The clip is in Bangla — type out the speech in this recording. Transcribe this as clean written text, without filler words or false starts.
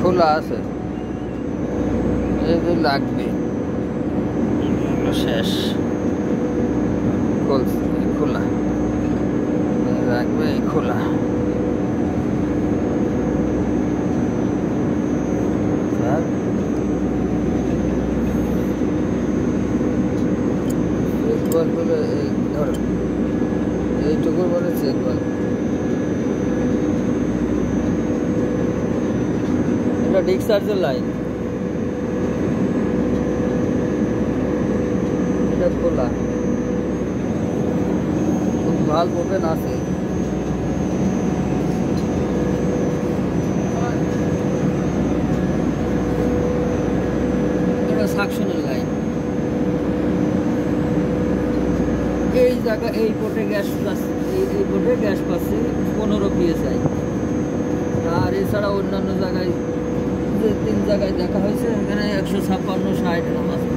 খোলা আছে, এই লাগবে শেষ খোলা লাগবে খোলা। এইটুকু বলে চেক বল, এটা ডিসচার্জের লাইন, এটা খোলা, ভাল্ব ওপেন আছে। এটা সাকশনের লাইন, এই জায়গা এই পোর্টে গ্যাস পাচ্ছে, এই পোর্টে গ্যাস পাচ্ছে 15 PSI। আর এছাড়া অন্যান্য জায়গায় যে 3 জায়গায় দেখা হয়েছে এখানে 156, 60 এরকম আছে।